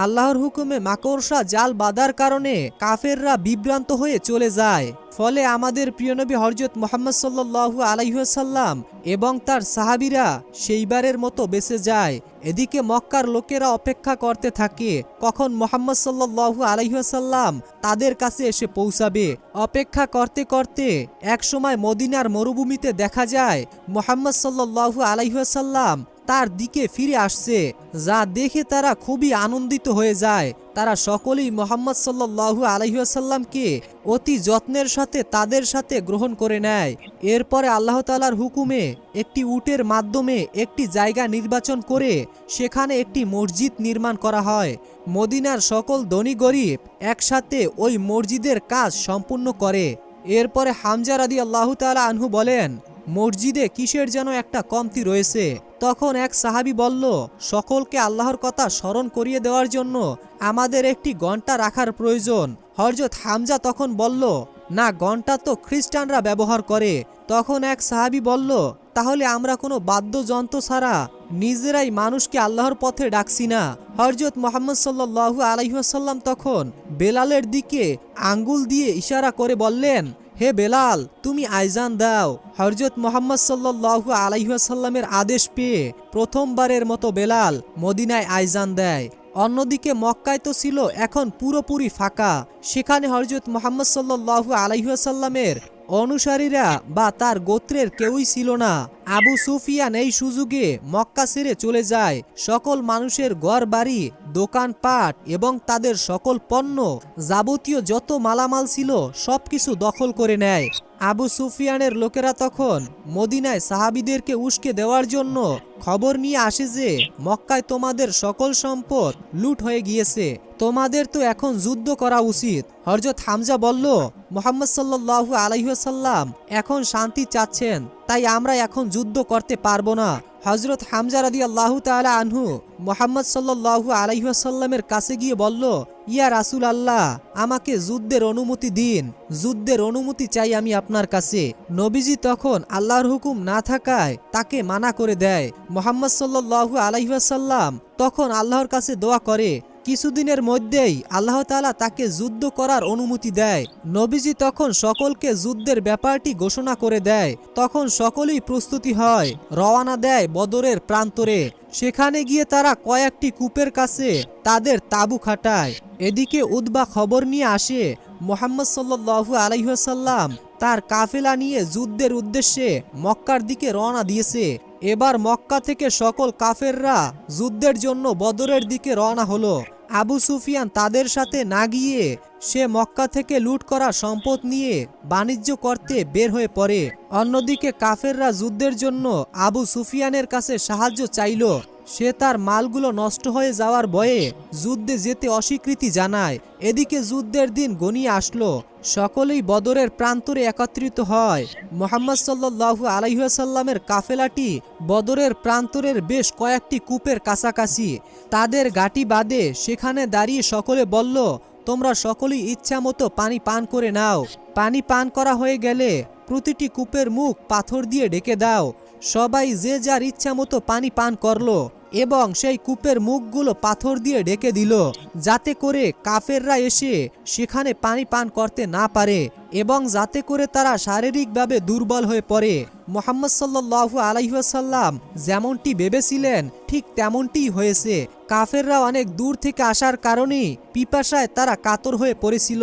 আল্লাহর হুকুমে মাকড়সা জাল বাঁধার কারণে কাফেররা বিভ্রান্ত হয়ে চলে যায়। ফলে আমাদের প্রিয়নবী হযরত মুহাম্মদ সাল্লাল্লাহু আলাইহি ওয়াসাল্লাম এবং তার সাহাবীরা সেইবারের মতো বেঁচে যায়। এদিকে মক্কার লোকেরা অপেক্ষা করতে থাকে কখন মুহাম্মদ সাল্লাল্লাহু আলাইহি ওয়াসাল্লাম তাদের কাছে এসে পৌঁছাবে। অপেক্ষা করতে করতে একসময় মদিনার মরুভূমিতে দেখা যায় মুহাম্মদ সাল্লাল্লাহু আলাইহি ওয়াসাল্লাম তার দিকে ফিরে আসছে, যা দেখে তারা খুবই আনন্দিত হয়ে যায়। তারা সকলেই মুহাম্মদ সাল্লাল্লাহু আলাইহি ওয়াসাল্লামকে অতি যত্নের সাথে তাদের সাথে গ্রহণ করে নেয়। এরপরে আল্লাহ তাআলার হুকুমে একটি উটের মাধ্যমে একটি জায়গা নির্বাচন করে সেখানে একটি মসজিদ নির্মাণ করা হয়। মদিনার সকল ধনী গরিব একসাথে ওই মসজিদের কাজ সম্পূর্ণ করে। এরপরে হামজা রাদিয়াল্লাহু তাআলা আনহু বলেন, মসজিদে কিসের যেন একটা কমতি রয়েছে। তখন এক সাহাবী বলল, সকলকে আল্লাহর কথা স্মরণ করিয়ে দেওয়ার জন্য আমাদের একটি ঘন্টা রাখার প্রয়োজন। হযরত হামজা তখন বলল, না ঘণ্টা তো খ্রিস্টানরা ব্যবহার করে। তখন এক সাহাবী বলল, তাহলে আমরা কোনো বাদ্যযন্ত্র ছাড়া নিজেরাই মানুষকে আল্লাহর পথে ডাকছি না? হযরত মুহাম্মদ সাল্লাল্লাহু আলাইহি ওয়াসাল্লাম তখন বেলালের দিকে আঙ্গুল দিয়ে ইশারা করে বললেন, হে বেলাল, তুমি আইজান দাও। হযরত মুহাম্মদ সাল্লাল্লাহু আলাইহি ওয়াসাল্লামের আদেশ পেয়ে প্রথমবারের মতো বেলাল মদিনায় আইজান দেয়। অন্যদিকে মক্কায় তো ছিল এখন পুরোপুরি ফাঁকা। সেখানে হযরত মুহাম্মদ সাল্লাল্লাহু আলাইহি ওয়াসাল্লামের অনুসারীরা বা তার গোত্রের কেউই ছিল না। আবু সুফিয়ান এই সুযোগে মক্কা ছেড়ে চলে যায়। সকল মানুষের ঘর বাড়ি, দোকানপাট এবং তাদের সকল পণ্য, যাবতীয় যত মালামাল ছিল সবকিছু দখল করে নেয়। আবু সুফিয়ানের লোকেরা তখন মদিনায় সাহাবীদেরকে উস্কে দেওয়ার জন্য খবর নিয়ে আসে যে মক্কায় তোমাদের সকল সম্পদ লুট হয়ে গিয়েছে, তোমাদের তো এখন যুদ্ধ করা উচিত। হযরত হামজা বলল, মুহাম্মদ সাল্লাল্লাহু আলাইহি ওয়াসাল্লাম এখন শান্তি চাচ্ছেন, তাই আমরা এখন যুদ্ধ করতে পারবো না। হযরত হামজা রাদিয়াল্লাহু তাআলা আনহু মুহাম্মদ সাল্লাল্লাহু আলাইহি ওয়াসাল্লামের কাছে গিয়ে বলল, ইয়া রাসূলুল্লাহ, আমাকে যুদ্ধের অনুমতি দিন, যুদ্ধের অনুমতি চাই আমি আপনার কাছে। নবীজি তখন আল্লাহর হুকুম না থাকায় তাকে মানা করে দেয়। মুহাম্মদ সাল্লাল্লাহু আলাইহি ওয়াসাল্লাম তখন আল্লাহর কাছে দোয়া করে। কিছুদিনের মধ্যেই আল্লাহ তাআলা তাকে যুদ্ধ করার অনুমতি দেয়। নবীজি তখন সকলকে যুদ্ধের ব্যাপারটি ঘোষণা করে দেয়। তখন সকলেই প্রস্তুতি হয়, রওনা দেয় বদরের প্রান্তরে। সেখানে গিয়ে তারা কয়েকটি কূপের কাছে তাদের তাঁবু খাটায়। এদিকে উতবা খবর নিয়ে আসে মুহাম্মদ সাল্লাল্লাহু আলাইহি ওয়াসাল্লাম তার কাফেলা নিয়ে যুদ্ধের উদ্দেশ্যে মক্কার দিকে রওনা দিয়েছে। এবার মক্কা থেকে সকল কাফেররা যুদ্ধের জন্য বদরের দিকে রওনা হলো। আবু সুফিয়ান তাদের সাথে না গিয়ে সে মক্কা থেকে লুট করা সম্পদ নিয়ে বাণিজ্য করতে বের হয়ে পড়ে। অন্যদিকে কাফেররা যুদ্ধের জন্য আবু সুফিয়ানের কাছে সাহায্য চাইল। সে তার মালগুলো নষ্ট হয়ে যাওয়ার ভয়ে যুদ্ধে যেতে অস্বীকৃতি জানায়। এদিকে যুদ্ধের দিন ঘনিয়ে আসলো। সকলেই বদরের প্রান্তরে একত্রিত হয়। মুহাম্মদ সাল্লাল্লাহু আলাইহি ওয়াসাল্লামের কাফেলাটি বদরের প্রান্তরের বেশ কয়েকটি কূপের কাছাকাছি তাদের ঘাঁটি বাঁধে। সেখানে দাঁড়িয়ে সকলে বলল, তোমরা সকলেই ইচ্ছা মতো পানি পান করে নাও। পানি পান করা হয়ে গেলে প্রতিটি কূপের মুখ পাথর দিয়ে ঢেকে দাও। সবাই যে যার ইচ্ছা মতো পানি পান করলো এবং সেই কূপের মুখগুলো পাথর দিয়ে ঢেকে দিল, যাতে করে কাফেররা এসে সেখানে পানি পান করতে না পারে এবং যাতে করে তারা শারীরিকভাবে দুর্বল হয়ে পড়ে। মুহাম্মদ সাল্লাল্লাহু আলাইহি ওয়াসাল্লাম যেমনটি ভেবেছিলেন ঠিক তেমনটিই হয়েছে। কাফেররা অনেক দূর থেকে আসার কারণে পিপাসায় তারা কাতর হয়ে পড়েছিল,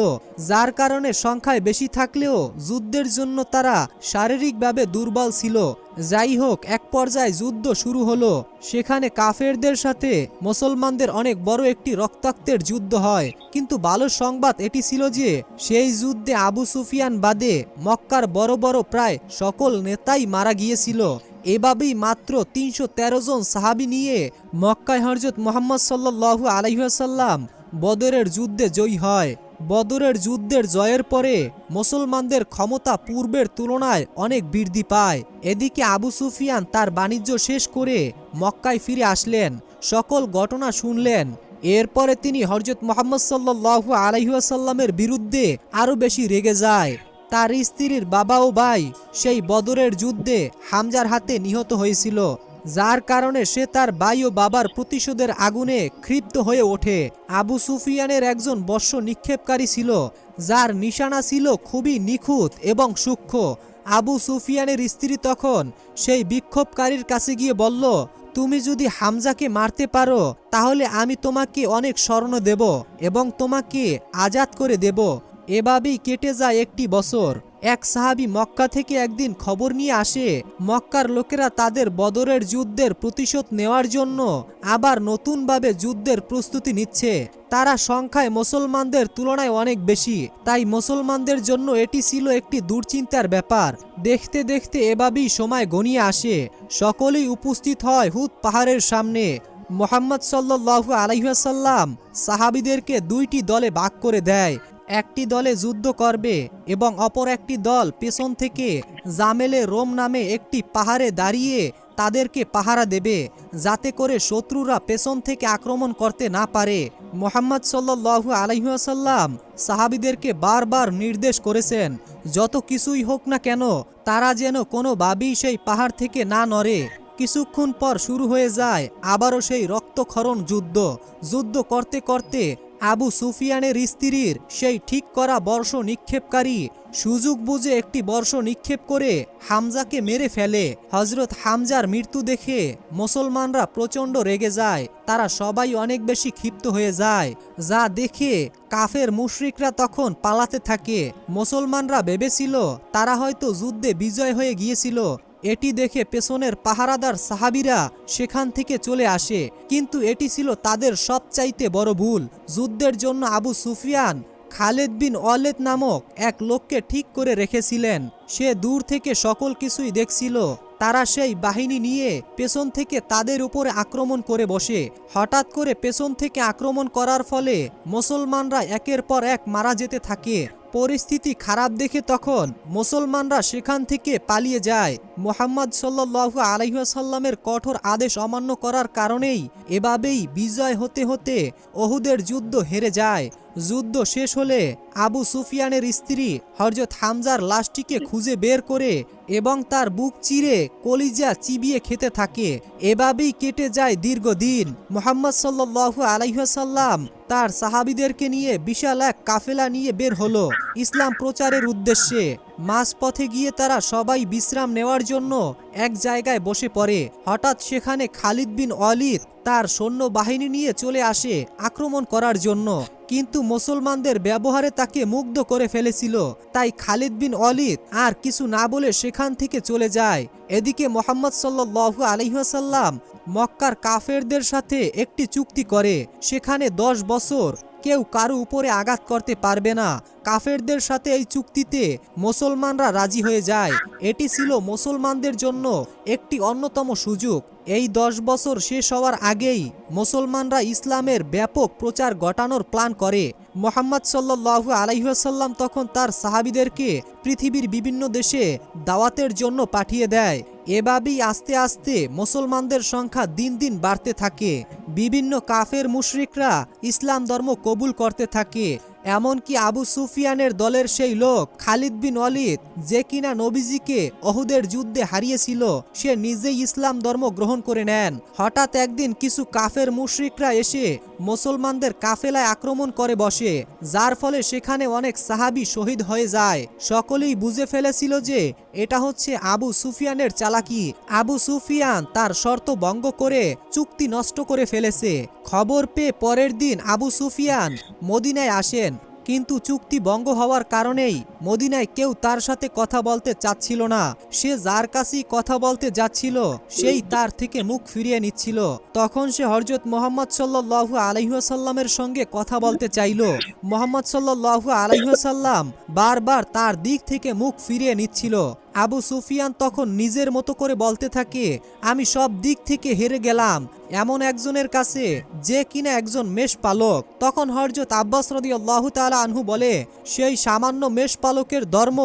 যার কারণে সংখ্যায় বেশি থাকলেও যুদ্ধের জন্য তারা শারীরিকভাবে দুর্বল ছিল। যাই হোক, এক পর্যায়ে যুদ্ধ শুরু হলো। সেখানে কাফেরদের সাথে মুসলমানদের অনেক বড় একটি রক্তাক্তের যুদ্ধ হয়। কিন্তু ভালো সংবাদ এটি ছিল যে সেই যুদ্ধে আবু সুফিয়ান বাদে মক্কার বড় বড় প্রায় সকল নেতাই মারা গিয়েছিল। এভাবেই মাত্র ৩১৩ জন সাহাবী নিয়ে মক্কায় হযরত মুহাম্মদ সাল্লাল্লাহু আলাইহি ওয়াসাল্লাম বদরের যুদ্ধে জয়ী হয়। বদরের যুদ্ধের জয়ের পরে মুসলমানদের ক্ষমতা পূর্বের তুলনায় অনেক বৃদ্ধি পায়। এদিকে আবু সুফিয়ান তার বাণিজ্য শেষ করে মক্কায় ফিরে আসলেন, সকল ঘটনা শুনলেন। এরপরে তিনি হযরত মুহাম্মদ সাল্লাল্লাহু আলাইহি ওয়াসাল্লামের বিরুদ্ধে আরো বেশি রেগে যায়। তার স্ত্রীর বাবা ও ভাই সেই বদরের যুদ্ধে হামজার হাতে নিহত হয়েছিল, যার কারণে সে তার ভাই ও বাবার প্রতিশোধের আগুনে ক্ষিপ্ত হয়ে ওঠে। আবু সুফিয়ানের একজন বর্ষ নিক্ষেপকারী ছিল, যার নিশানা ছিল খুবই নিখুঁত এবং সূক্ষ্ম। আবু সুফিয়ানের স্ত্রী তখন সেই বিক্ষোভকারীর কাছে গিয়ে বলল, তুমি যদি হামজাকে মারতে পারো তাহলে আমি তোমাকে অনেক স্বর্ণ দেব এবং তোমাকে আজাদ করে দেব। এভাবেই কেটে যায় একটি বছর। এক সাহাবী মক্কা থেকে একদিন খবর নিয়ে আসে মক্কার লোকেরা তাদের বদরের যুদ্ধের প্রতিশোধ নেওয়ার জন্য আবার নতুনভাবে যুদ্ধের প্রস্তুতি নিচ্ছে। তারা সংখ্যায় মুসলমানদের তুলনায় অনেক বেশি, তাই মুসলমানদের জন্য এটি ছিল একটি দুশ্চিন্তার ব্যাপার। দেখতে দেখতে এভাবেই সময় গনিয়ে আসে। সকলেই উপস্থিত হয় হুদ পাহাড়ের সামনে। মুহাম্মদ সাল্লাল্লাহু আলাইহি ওয়াসাল্লাম সাহাবীদেরকে দুইটি দলে ভাগ করে দেয়। একটি দলে যুদ্ধ করবে এবং অপর একটি দল পেছন থেকে জামেলে রোম নামে একটি পাহাড়ে দাঁড়িয়ে তাদেরকে পাহারা দেবে, যাতে করে শত্রুরা পেছন থেকে আক্রমণ করতে না পারে। মুহাম্মদ সাল্লাল্লাহু আলাইহি ওয়াসাল্লাম সাহাবীদেরকে বারবার নির্দেশ করেছেন, যত কিছুই হোক না কেন তারা যেন কোনোভাবেই সেই পাহাড় থেকে না নড়ে। কিছুক্ষণ পর শুরু হয়ে যায় আবারও সেই রক্তক্ষরণ যুদ্ধ। যুদ্ধ করতে করতে আবু সুফিয়ানের স্ত্রীর সেই ঠিক করা বর্ষ নিক্ষেপকারী সুযোগ বুঝে একটি বর্ষ নিক্ষেপ করে হামজাকে মেরে ফেলে। হযরত হামজার মৃত্যু দেখে মুসলমানরা প্রচণ্ড রেগে যায়। তারা সবাই অনেক বেশি ক্ষিপ্ত হয়ে যায়, যা দেখে কাফের মুশরিকরা তখন পালাতে থাকে। মুসলমানরা ভেবেছিল তারা হয়তো যুদ্ধে বিজয় হয়ে গিয়েছিল। এটি দেখে পেছনের পাহারাদার সাহাবীরা সেখান থেকে চলে আসে, কিন্তু এটি ছিল তাদের সবচাইতে বড় ভুল। যুদ্ধের জন্য আবু সুফিয়ান খালেদ বিন ওয়ালিদ নামক এক লোককে ঠিক করে রেখেছিলেন। সে দূর থেকে সকল কিছুই দেখছিল। তারা সেই বাহিনী নিয়ে পেছন থেকে তাদের উপরে আক্রমণ করে বসে। হঠাৎ করে পেছন থেকে আক্রমণ করার ফলে মুসলমানরা একের পর এক মারা যেতে থাকে। পরিস্থিতি খারাপ দেখে তখন মুসলমানরা সেখান থেকে পালিয়ে যায়। মুহাম্মদ সাল্লাল্লাহু আলাইহি ওয়াসাল্লামের কঠোর আদেশ অমান্য করার কারণেই এভাবেই বিজয় হতে হতে উহুদের যুদ্ধ হেরে যায়। যুদ্ধ শেষ হলে আবু সুফিয়ানের স্ত্রী হযরত হামজার লাশটিকে খুঁজে বের করে এবং তার বুক চিরে কলিজা চিবিয়ে খেতে থাকে। এভাবেই কেটে যায় দীর্ঘদিন। মুহাম্মদ সাল্লাল্লাহু আলাইহি ওয়াসাল্লাম তার সাহাবীদেরকে নিয়ে বিশাল এক কাফেলা নিয়ে বের হলো ইসলাম প্রচারের উদ্দেশ্যে। মাঝপথে গিয়ে তারা সবাই বিশ্রাম নেওয়ার জন্য এক জায়গায় বসে পড়ে। হঠাৎ সেখানে খালিদ বিন ওয়ালিদ তার সৈন্যবাহিনী নিয়ে চলে আসে আক্রমণ করার জন্য, কিন্তু মুসলমানদের ব্যবহারে তাকে মুগ্ধ করে ফেলেছিল। তাই খালিদ বিন ওয়ালিদ আর কিছু না বলে সেখান থেকে চলে যায়। এদিকে মুহাম্মদ সাল্লাল্লাহু আলাইহি ওয়াসাল্লাম মক্কার কাফেরদের সাথে একটি চুক্তি করে, সেখানে 10 বছর কেউ কারো উপরে আঘাত করতে পারবে না। কাফেরদের সাথে এই চুক্তিতে মুসলমানরা রাজি হয়ে যায়। এটি ছিল মুসলমানদের জন্য একটি অন্যতম সুযোগ। এই 10 বছর শেষ হওয়ার আগেই মুসলমানরা ইসলামের ব্যাপক প্রচার ঘটানোর প্ল্যান করে। মুহাম্মদ সাল্লাল্লাহু আলাইহি ওয়াসাল্লাম তখন তার সাহাবীদেরকে পৃথিবীর বিভিন্ন দেশে দাওয়াতের জন্য পাঠিয়ে দেয়। এভাবেই আস্তে আস্তে মুসলমানদের সংখ্যা দিন দিন বাড়তে থাকে। বিভিন্ন কাফের মুশরিকরা ইসলাম ধর্ম কবুল করতে থাকে। এমনকি আবু সুফিয়ানের দলের সেই লোক খালিদ বিন ওয়ালিদ, যে কিনা নবীজিকে উহুদের যুদ্ধে হারিয়েছিল, সে নিজেই ইসলাম ধর্ম গ্রহণ করে নেন। হঠাৎ একদিন কিছু কাফের মুশরিকরা এসে মুসলমানদের কাফেলায় আক্রমণ করে বসে, যার ফলে সেখানে অনেক সাহাবী শহীদ হয়ে যায়। সকলেই বুঝে ফেলেছিল যে এটা হচ্ছে আবু সুফিয়ানের চালাকি। আবু সুফিয়ান তার শর্ত ভঙ্গ করে চুক্তি নষ্ট করে ফেলেছে। খবর পেয়ে পরের দিন আবু সুফিয়ান মদিনায় আসেন, কিন্তু চুক্তি ভঙ্গ হওয়ার কারণেই মদিনায় কেউ তার সাথে কথা বলতে চাচ্ছিল না। সে যার কাছেই কথা বলতে যাচ্ছিল সেই তার থেকে মুখ ফিরিয়ে নিচ্ছিল। তখন সে হযরত মুহাম্মদ সাল্লাল্লাহু আলাইহি ওয়াসাল্লামের সঙ্গে কথা বলতে চাইল। মুহাম্মদ সাল্লাল্লাহু আলাইহি ওয়াসাল্লাম বারবার তার দিক থেকে মুখ ফিরিয়ে নিচ্ছিল। আবু সুফিয়ান তখন নিজের মতো করে বলতে থাকে, আমি সব দিক থেকে হেরে গেলাম এমন একজনের কাছে, যে কিনা একজন মেষপালক। তখন হযরত আব্বাস রাদিয়াল্লাহু তাআলা আনহু বলে, সেই সামান্য মেষপালকের ধর্ম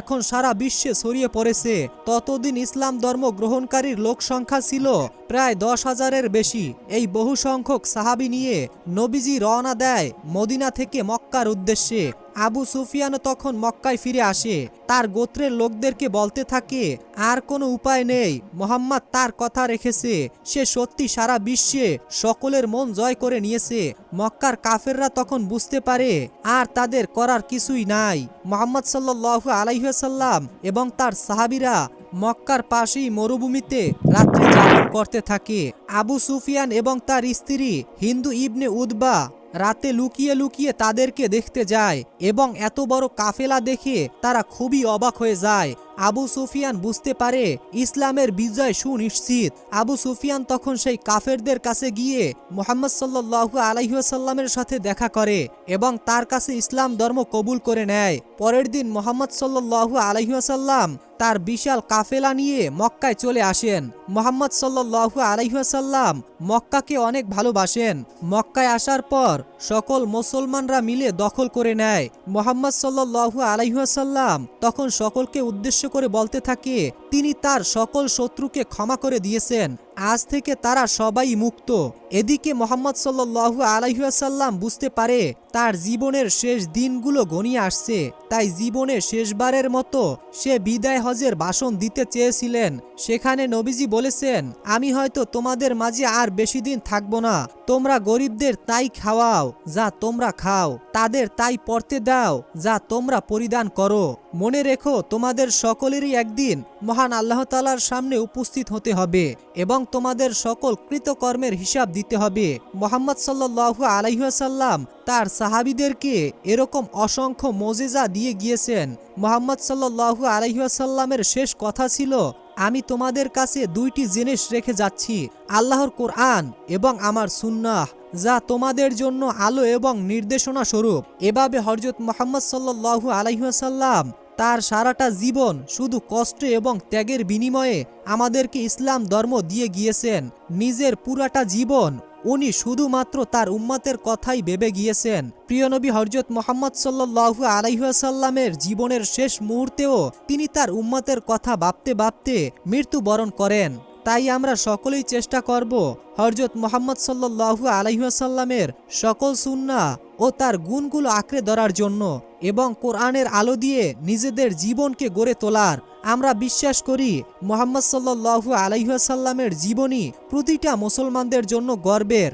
এখন সারা বিশ্বে ছড়িয়ে পড়েছে। ততদিন ইসলাম ধর্ম গ্রহণকারীর লোক সংখ্যা ছিল প্রায় 10,000-এর বেশি। এই বহু সংখ্যক সাহাবী নিয়ে নবীজি রওনা দেয় মদিনা থেকে মক্কার উদ্দেশ্যে। আবু সুফিয়ান তখন মক্কায় ফিরে আসে। তার গোত্রের লোকদেরকে বলতে থাকে, আর কোনো উপায় নেই, মুহাম্মদ তার কথা রেখেছে। সে সত্যি সারা বিশ্বে সকলের মন জয় করে নিয়েছে। মক্কার কাফেররা তখন বুঝতে পারে আর তাদের করার কিছুই নাই। মুহাম্মদ সাল্লাল্লাহু আলাইহি ওয়াসাল্লাম এবং তার সাহাবীরা মক্কার পাশেই মরুভূমিতে রাত্রি যাপন করতে থাকে। আবু সুফিয়ান এবং তার স্ত্রী হিন্দু ইবনে উতবা রাতে লুকিয়ে লুকিয়ে তাদেরকে দেখতে যায় এবং এত বড় কাফেলা দেখে তারা খুবই অবাক হয়ে যায়। আবু সুফিয়ান বুঝতে পারে ইসলামের বিজয় সুনিশ্চিত। আবু সুফিয়ান তখন সেই কাফেরদের কাছে গিয়ে মুহাম্মদ সাল্লাল্লাহু আলাইহি ওয়াসাল্লামের সাথে দেখা করে এবং তার কাছে ইসলাম ধর্ম কবুল করে নেয়। পরের দিন মুহাম্মদ সাল্লাল্লাহু আলাইহি ওয়াসাল্লাম তার বিশাল কাফেলা নিয়ে মক্কায় চলে আসেন। মুহাম্মদ সাল্লাল্লাহু আলাইহি ওয়াসাল্লাম মক্কাকে অনেক ভালোবাসেন। মক্কায় আসার পর সকল মুসলমানরা মিলে দখল করে নেয়। মুহাম্মদ সাল্লাল্লাহু আলাইহি ওয়াসাল্লাম তখন সকলকে উদ্দেশ্য করে বলতে থাকে তিনি তার সকল শত্রুকে ক্ষমা করে দিয়েছেন, আজ থেকে তারা সবাই মুক্ত। এদিকে মুহাম্মদ সাল্লাল্লাহু আলাইহি ওয়াসাল্লাম বুঝতে পারে তার জীবনের শেষ দিনগুলো ঘনিয়ে আসছে, তাই জীবনের শেষবারের মতো সে বিদায় হজের ভাষণ দিতে চেয়েছিলেন। সেখানে নবীজি বলেছেন, আমি হয়তো তোমাদের মাঝে আর বেশি দিন থাকবো না। তোমরা গরিবদের তাই খাওয়াও যা তোমরা খাও, তাদের তাই পরতে দাও যা তোমরা পরিধান করো। মনে রেখো তোমাদের সকলেরই একদিন মহান আল্লাহ তাআলার সামনে উপস্থিত হতে হবে এবং তোমাদের সকল কৃতকর্মের হিসাব দিতে হবে। মুহাম্মদ সাল্লাল্লাহু আলাইহি ওয়াসাল্লাম তার সাহাবীদেরকে এরকম অসংখ্য মোজেজা দিয়ে গিয়েছেন। মুহাম্মদ সাল্লাল্লাহু আলাইহি ওয়াসাল্লামের শেষ কথা ছিল, আমি তোমাদের কাছে দুইটি জিনিস রেখে যাচ্ছি, আল্লাহর কোরআন এবং আমার সুন্নাহ, যা তোমাদের জন্য আলো এবং নির্দেশনা স্বরূপ। এভাবে হযরত মুহাম্মদ সাল্লাল্লাহু আলাইহি ওয়াসাল্লাম তার সারাটা জীবন শুধু কষ্ট এবং ত্যাগের বিনিময়ে আমাদেরকে ইসলাম ধর্ম দিয়ে গিয়েছেন। নিজের পুরাটা জীবন উনি শুধুমাত্র তার উম্মতের কথাই ভেবে গিয়েছেন। প্রিয় নবী হযরত মুহাম্মদ সাল্লাল্লাহু আলাইহি ওয়াসাল্লামের জীবনের শেষ মুহূর্তেও তিনি তার উম্মতের কথা ভাবতে ভাবতে মৃত্যুবরণ করেন। তাই আমরা সকলেই চেষ্টা করব হযরত মুহাম্মদ সাল্লাল্লাহু আলাইহি ওয়াসাল্লামের সকল সুন্নাহ ও তার গুণগুলো আঁকড়ে ধরার জন্য এবং কোরআনের আলো দিয়ে নিজেদের জীবনকে গড়ে তোলার। আমরা বিশ্বাস করি মুহাম্মদ সাল্লাল্লাহু আলাইহি ওয়াসাল্লামের জীবনী প্রতিটা মুসলমানদের জন্য গর্বের।